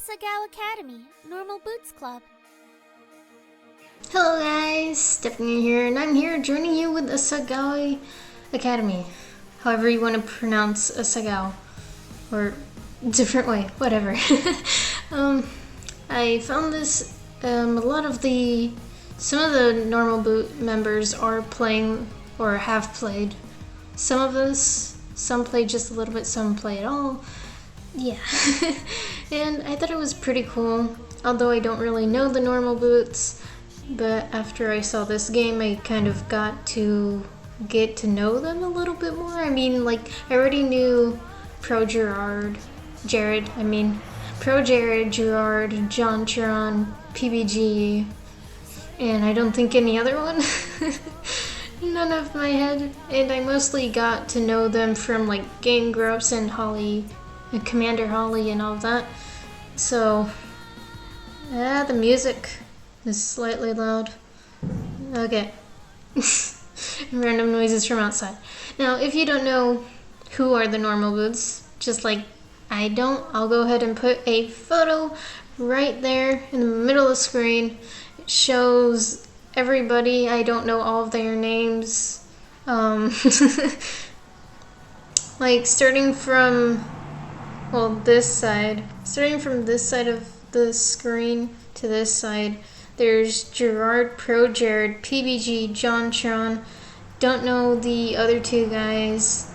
Asagao Academy, Normal Boots Club. Hello guys, Stephanie here, and I'm here joining you with Asagao Academy. However you want to pronounce Asagao, or different way, whatever. I found this, some of the Normal Boot members are playing, or have played. Some of us, some play just a little bit, some play at all. Yeah, and I thought it was pretty cool, although I don't really know the Normal Boots, but after I saw this game, I kind of got to get to know them a little bit more. I mean, like, I already knew Pro Jared, Gerard, JonTron, PBG, and I don't think any other one. None of my head, and I mostly got to know them from like Game Grumps and Holly, and Commander Holly and all that. So, the music is slightly loud. Okay. Random noises from outside. Now, if you don't know who are the Normal Boots, just like I don't, I'll go ahead and put a photo right there in the middle of the screen. It shows everybody. I don't know all of their names. Like starting from this side of the screen to this side, there's Gerard, Pro Jared, PBG, JonTron. Don't know the other two guys.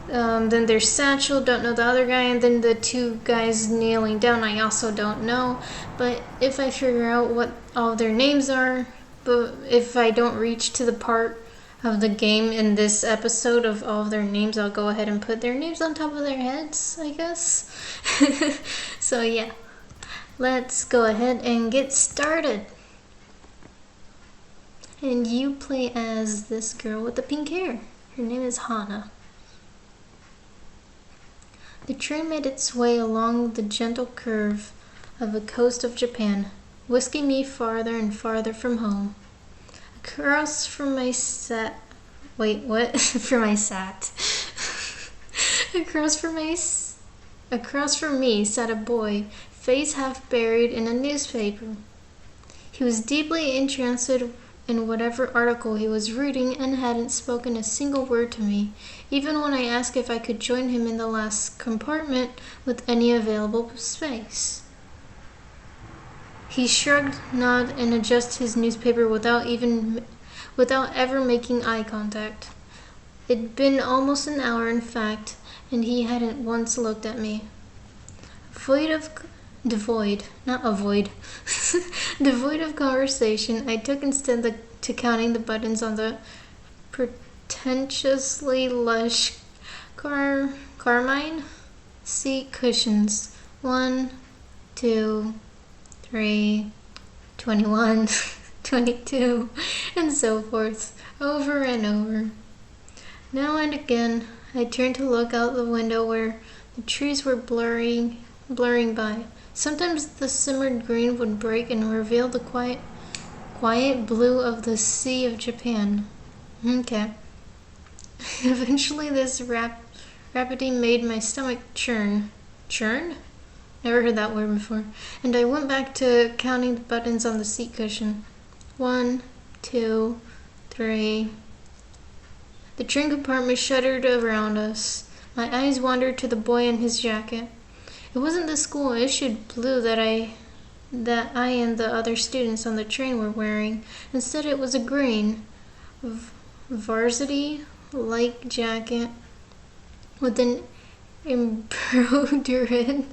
Then there's Satchel, don't know the other guy, and then the two guys kneeling down, I also don't know. But if I figure out what all their names are, but if I don't reach to the part of the game in this episode of all of their names, I'll go ahead and put their names on top of their heads, I guess. So yeah, let's go ahead and get started. And you play as this girl with the pink hair. Her name is Hana. The train made its way along the gentle curve of the coast of Japan, whisking me farther and farther from home. Across from my Across from me sat a boy, face half buried in a newspaper. He was deeply interested in whatever article he was reading and hadn't spoken a single word to me, even when I asked if I could join him in the last compartment with any available space. He shrugged, nodded, and adjusted his newspaper without ever making eye contact. It'd been almost an hour, in fact, and he hadn't once looked at me. Devoid of conversation, I took instead to counting the buttons on the pretentiously lush carmine seat cushions. 1, 2, 3, 21, 22, and so forth, over and over. Now and again, I turned to look out the window where the trees were blurring by. Sometimes the simmered green would break and reveal the quiet blue of the Sea of Japan. Okay. Eventually, this rapidity made my stomach churn. Churn? Never heard that word before. And I went back to counting the buttons on the seat cushion. 1, 2, 3. The train compartment shuddered around us. My eyes wandered to the boy in his jacket. It wasn't the school-issued blue that I and the other students on the train were wearing. Instead, it was a green, varsity-like jacket with an embroidered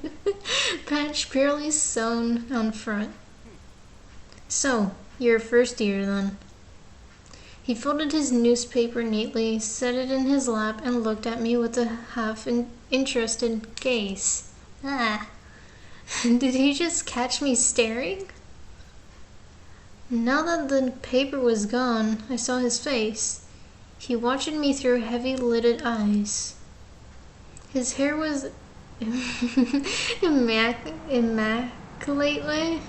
patch purely sewn on front. So, you're first year then. He folded his newspaper neatly, set it in his lap, and looked at me with a interested gaze. Ah, did he just catch me staring? Now that the paper was gone, I saw his face. He watched me through heavy-lidded eyes. His hair was immaculately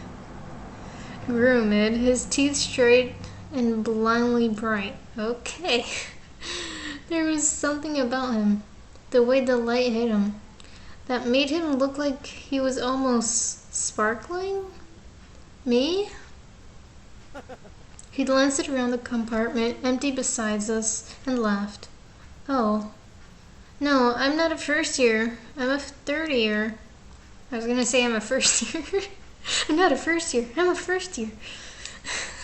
groomed, his teeth straight and blindly bright. Okay. There was something about him, the way the light hit him, that made him look like he was almost sparkling. Me? He glanced around the compartment empty beside us and laughed. Oh. No, I'm not a first year. I'm a third year. I was gonna say I'm a first year. I'm not a first year. I'm a first year.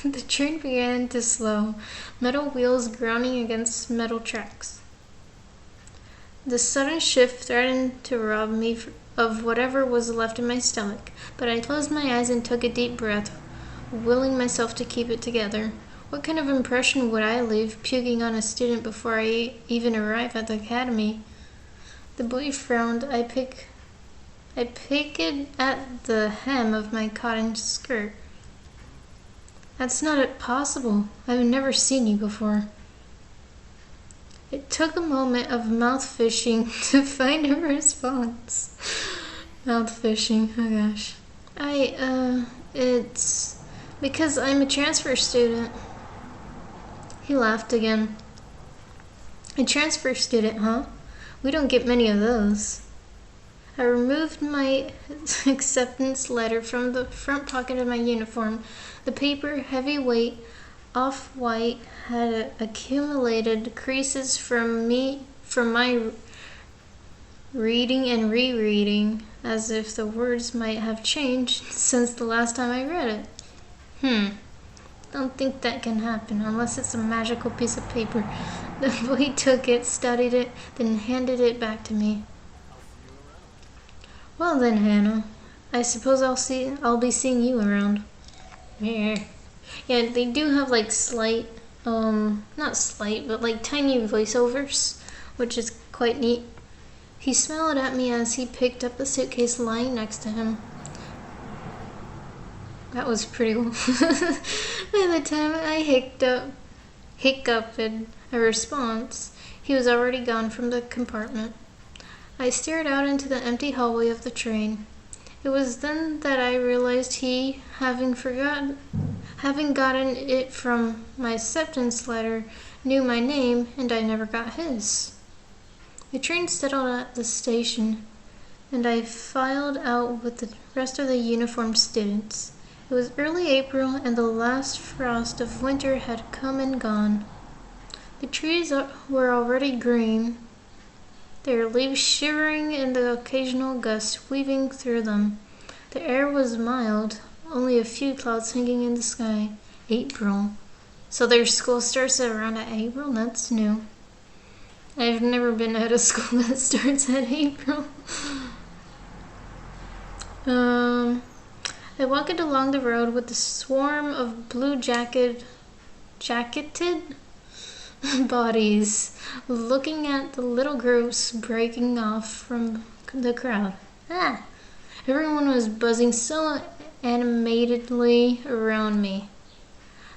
The train began to slow, metal wheels grounding against metal tracks. The sudden shift threatened to rob me of whatever was left in my stomach, but I closed my eyes and took a deep breath, willing myself to keep it together. What kind of impression would I leave puking on a student before I even arrive at the academy? The boy frowned. I picked at the hem of my cotton skirt. That's not possible. I've never seen you before. It took a moment of mouth fishing to find a response. Mouth fishing, oh gosh. It's because I'm a transfer student. He laughed again. A transfer student, huh? We don't get many of those. I removed my acceptance letter from the front pocket of my uniform. The paper, heavyweight, off-white, had accumulated creases from my reading and rereading, as if the words might have changed since the last time I read it. Don't think that can happen unless it's a magical piece of paper. The boy took it, studied it, then handed it back to me. Well then, Hannah, I suppose I'll be seeing you around. Yeah, they do have like slight, not slight, but like tiny voiceovers, which is quite neat. He smiled at me as he picked up the suitcase lying next to him. That was pretty cool. By the time I hiccuped a response, he was already gone from the compartment. I stared out into the empty hallway of the train. It was then that I realized he, having gotten it from my acceptance letter, knew my name, and I never got his. The train settled at the station, and I filed out with the rest of the uniformed students. It was early April, and the last frost of winter had come and gone. The trees were already green, their leaves shivering in the occasional gust weaving through them. The air was mild, only a few clouds hanging in the sky. April. So their school starts around at April? That's new. I've never been at a school that starts at April. I walked along the road with a swarm of jacketed bodies, looking at the little groups breaking off from the crowd. Everyone was buzzing so animatedly around me.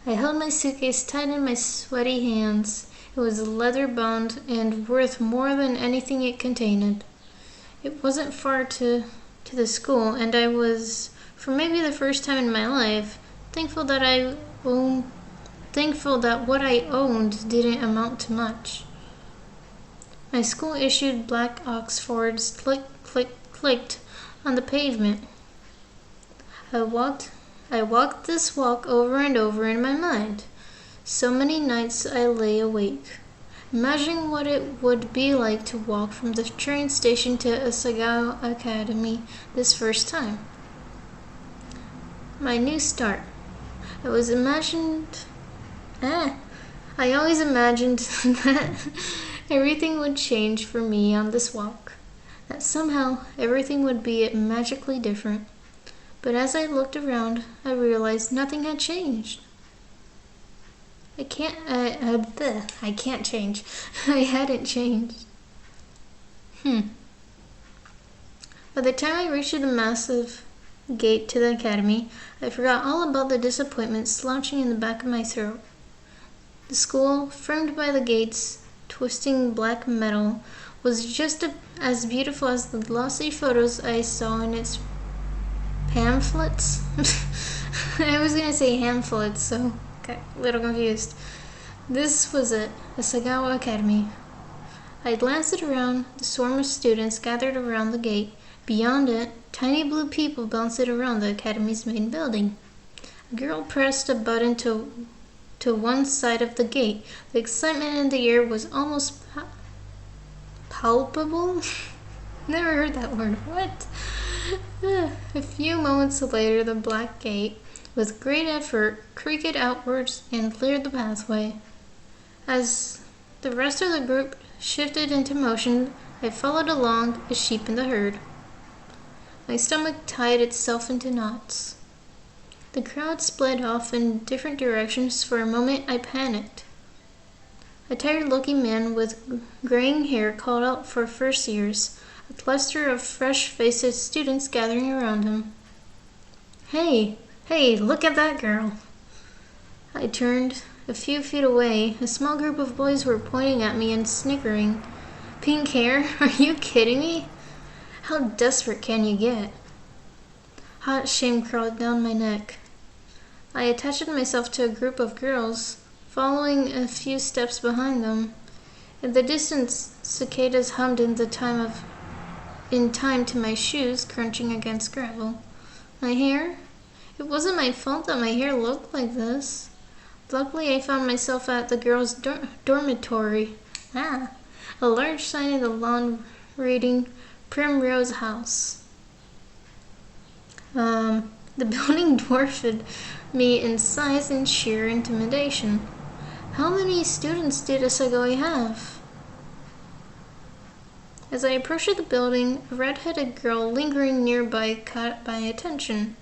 I held my suitcase tight in my sweaty hands. It was leather-bound and worth more than anything it contained. It wasn't far to the school, and I was, for maybe the first time in my life, thankful that what I owned didn't amount to much. My school issued black Oxfords clicked on the pavement. I walked this walk over and over in my mind. So many nights I lay awake, imagining what it would be like to walk from the train station to Asagao Academy this first time. My new start. I always imagined that everything would change for me on this walk, that somehow everything would be magically different. But as I looked around, I realized nothing had changed. I can't change. I hadn't changed. By the time I reached the massive gate to the academy, I forgot all about the disappointment slouching in the back of my throat. The school, framed by the gate's twisting black metal, was just as beautiful as the glossy photos I saw in its pamphlets. I was going to say pamphlets, so got a little confused. This was it, Asagao Academy. I glanced around the swarm of students gathered around the gate. Beyond it, tiny blue people bounced around the academy's main building. A girl pressed a button to one side of the gate. The excitement in the air was almost palpable. Never heard that word. What? A few moments later, the black gate, with great effort, creaked outwards and cleared the pathway. As the rest of the group shifted into motion, I followed along, a sheep in the herd. My stomach tied itself into knots. The crowd split off in different directions. For a moment, I panicked. A tired-looking man with graying hair called out for first years, a cluster of fresh-faced students gathering around him. Hey, look at that girl. I turned. A few feet away, a small group of boys were pointing at me and snickering. Pink hair? Are you kidding me? How desperate can you get? Hot shame crawled down my neck. I attached myself to a group of girls, following a few steps behind them. In the distance, cicadas hummed in time to my shoes crunching against gravel. My hair? It wasn't my fault that my hair looked like this. Luckily, I found myself at the girls' dormitory. A large sign in the lawn reading Primrose House. The building dwarfed me in size and sheer intimidation. How many students did Asagao have? As I approached the building, a red-headed girl lingering nearby caught my attention.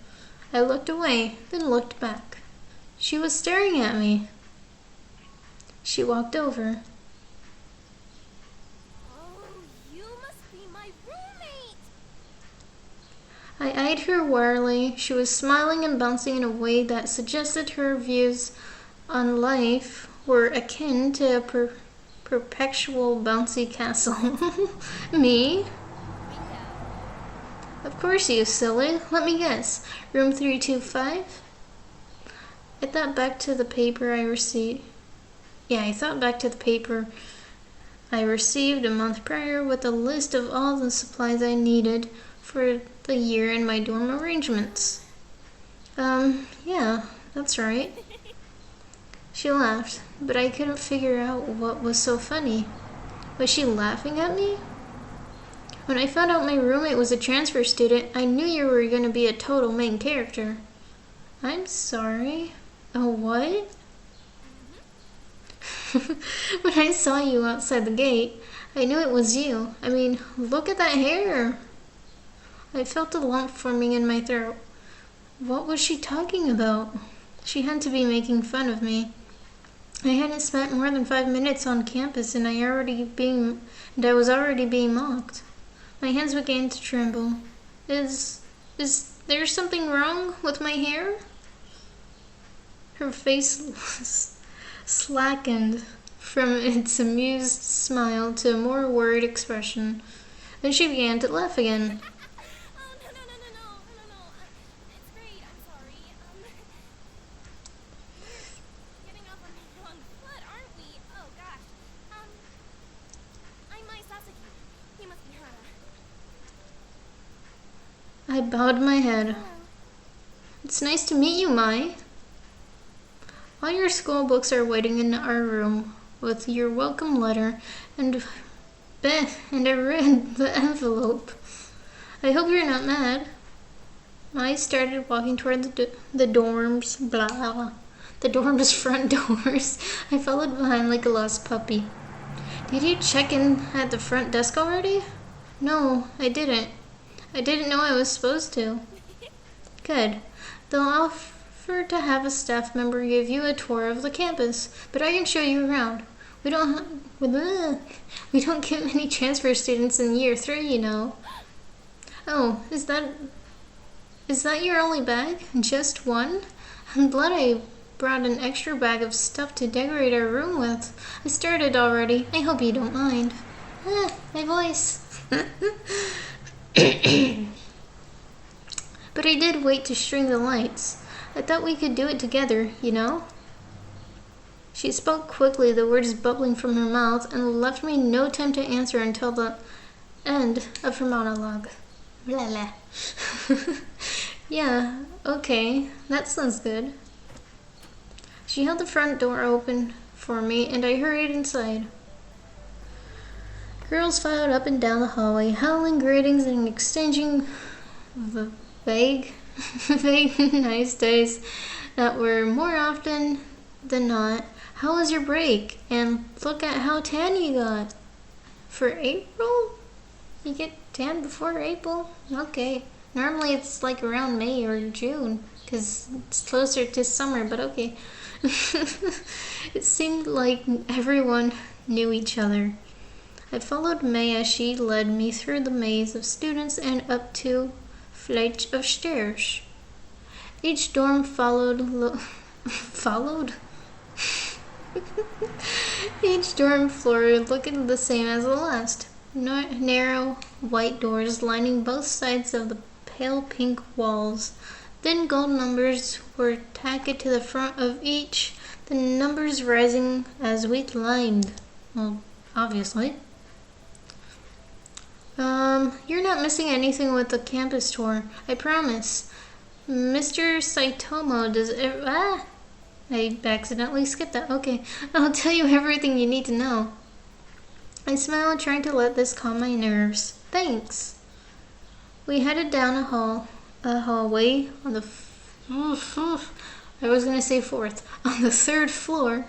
I looked away, then looked back. She was staring at me. She walked over. Oh, you must be my roommate! I eyed her warily. She was smiling and bouncing in a way that suggested her views on life were akin to a perpetual bouncy castle. Me? Of course, you silly. Let me guess. Room 325? I thought back to the paper I received a month prior with a list of all the supplies I needed for the year and my dorm arrangements. Yeah, that's right. She laughed, but I couldn't figure out what was so funny. Was she laughing at me? When I found out my roommate was a transfer student, I knew you were going to be a total main character. I'm sorry. A what? When I saw you outside the gate, I knew it was you. I mean, look at that hair. I felt a lump forming in my throat. What was she talking about? She had to be making fun of me. I hadn't spent more than 5 minutes on campus and I was already being mocked. My hands began to tremble. Is there something wrong with my hair? Her face slackened from its amused smile to a more worried expression. Then she began to laugh again. Oh, no. It's great, I'm sorry. We're getting off on the wrong foot, aren't we? Oh, gosh. I'm Mai Sasaki. You must be Hana. I bowed my head. Hello. It's nice to meet you, Mai. All your school books are waiting in our room with your welcome letter, and I read the envelope. I hope you're not mad. I started walking toward the dorms, the dorm's front doors. I followed behind like a lost puppy. Did you check in at the front desk already? No, I didn't. I didn't know I was supposed to. Good. They'll prefer to have a staff member give you a tour of the campus, but I can show you around. We don't get many transfer students in year 3, you know. Oh, is that your only bag? Just one? I'm glad I brought an extra bag of stuff to decorate our room with. I started already. I hope you don't mind. My voice. But I did wait to string the lights. I thought we could do it together, you know? She spoke quickly, the words bubbling from her mouth, and left me no time to answer until the end of her monologue. Blah, blah. Yeah, okay, that sounds good. She held the front door open for me, and I hurried inside. Girls filed up and down the hallway, howling greetings and exchanging vague nice days that were more often than not. How was your break? And look at how tan you got. For April? You get tan before April? Okay. Normally it's like around May or June, because it's closer to summer, but okay. It seemed like everyone knew each other. I followed May as she led me through the maze of students and up to flights of stairs. Each dorm followed? Each dorm floor looked the same as the last. Narrow white doors lining both sides of the pale pink walls. Then gold numbers were tacked to the front of each, the numbers rising as we climbed. Well, obviously. You're not missing anything with the campus tour, I promise. Mr. Saitomo does I accidentally skipped that. Okay, I'll tell you everything you need to know. I smiled, trying to let this calm my nerves. Thanks. We headed down a hallway on the I was gonna say fourth. On the third floor,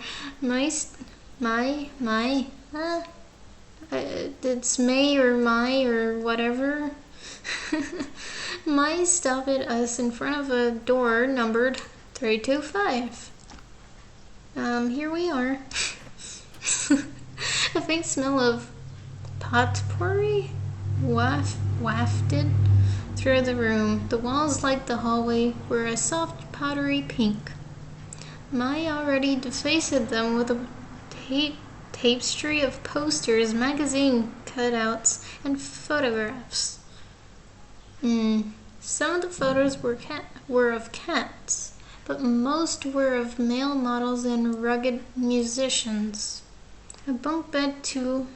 it's May or my or whatever. My stopped at us in front of a door numbered 325. Here we are. A faint smell of potpourri wafted through the room. The walls, like the hallway, were a soft powdery pink. Mai already defaced them with a tapestry of posters, magazine cutouts, and photographs. Some of the photos were of cats, but most were of male models and rugged musicians. A bunk bed, two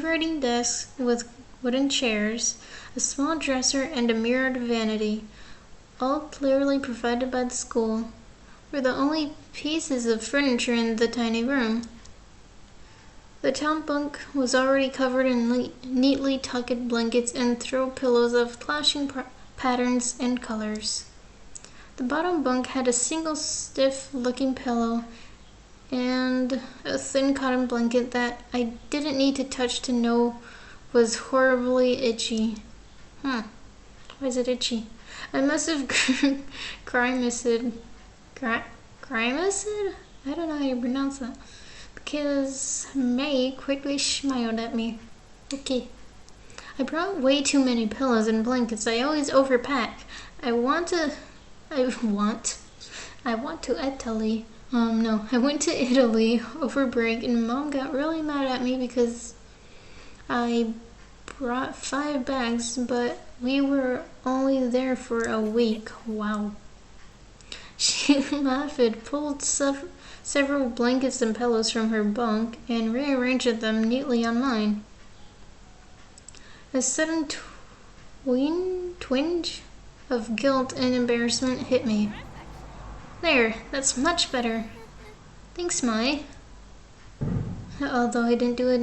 writing desks with wooden chairs, a small dresser, and a mirrored vanity, all clearly provided by the school, were the only pieces of furniture in the tiny room. The top bunk was already covered in neatly tucked blankets and throw pillows of clashing patterns and colors. The bottom bunk had a single stiff-looking pillow and a thin cotton blanket that I didn't need to touch to know was horribly itchy. Why is it itchy? I must have grimaced. Grimaced? I don't know how you pronounce that. Because May quickly smiled at me. Okay. I brought way too many pillows and blankets. I always overpack. I went to Italy. I went to Italy over break, and Mom got really mad at me because I brought 5 bags, but we were only there for a week. Wow. She laughed, pulled several blankets and pillows from her bunk, and rearranged them neatly on mine. A sudden twinge of guilt and embarrassment hit me. There, that's much better. Thanks, Mai. Although I didn't do a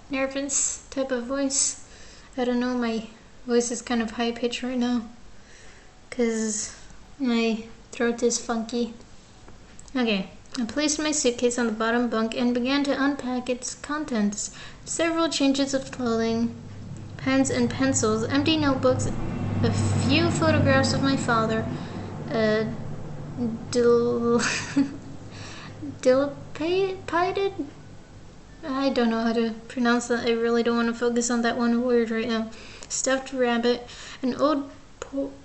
nervous type of voice. I don't know, my voice is kind of high-pitched right now, because my throat is funky. Okay, I placed my suitcase on the bottom bunk and began to unpack its contents. Several changes of clothing, pens and pencils, empty notebooks, a few photographs of my father. Dil- dilapidated? I don't know how to pronounce that. I really don't want to focus on that one word right now. Stuffed rabbit, an old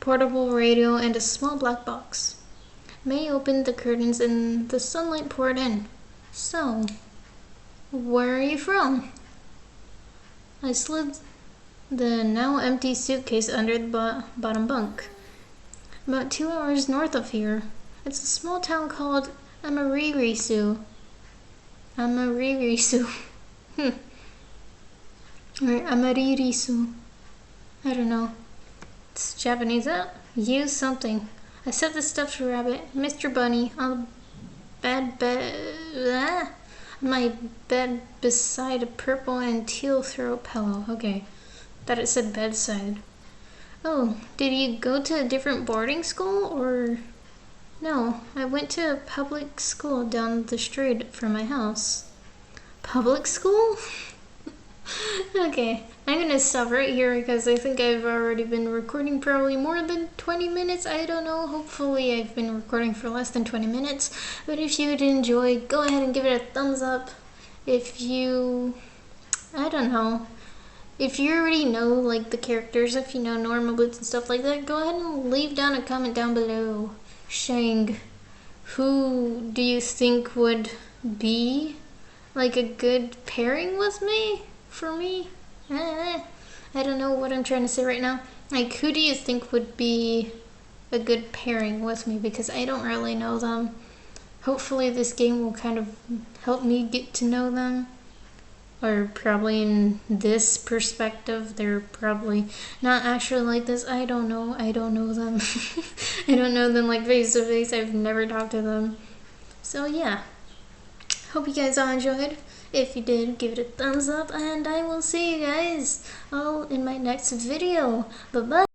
portable radio, and a small black box. May opened the curtains and the sunlight poured in. So, where are you from? I slid the now empty suitcase under the bottom bunk. About 2 hours north of here. It's a small town called Amaririsu. Amaririsu. Or Amaririsu. I don't know. It's Japanese. Use something. I set the stuffed rabbit, Mr. Bunny, on my bed beside a purple and teal throw pillow. Okay. Thought it said bedside. Oh, did you go to a different boarding school or... No, I went to a public school down the street from my house. Public school? Okay, I'm gonna stop right here because I think I've already been recording probably more than 20 minutes. I don't know. Hopefully I've been recording for less than 20 minutes. But if you did enjoy, go ahead and give it a thumbs up. If you... I don't know. If you already know like the characters, if you know normal boots and stuff like that, go ahead and leave down a comment down below saying who do you think would be like a good pairing with me? For me? I don't know what I'm trying to say right now. Like, who do you think would be a good pairing with me? Because I don't really know them. Hopefully this game will kind of help me get to know them. Or probably in this perspective, they're probably not actually like this. I don't know. I don't know them. I don't know them like face to face. I've never talked to them. So yeah. Hope you guys all enjoyed. If you did, give it a thumbs up, and I will see you guys all in my next video. Bye-bye.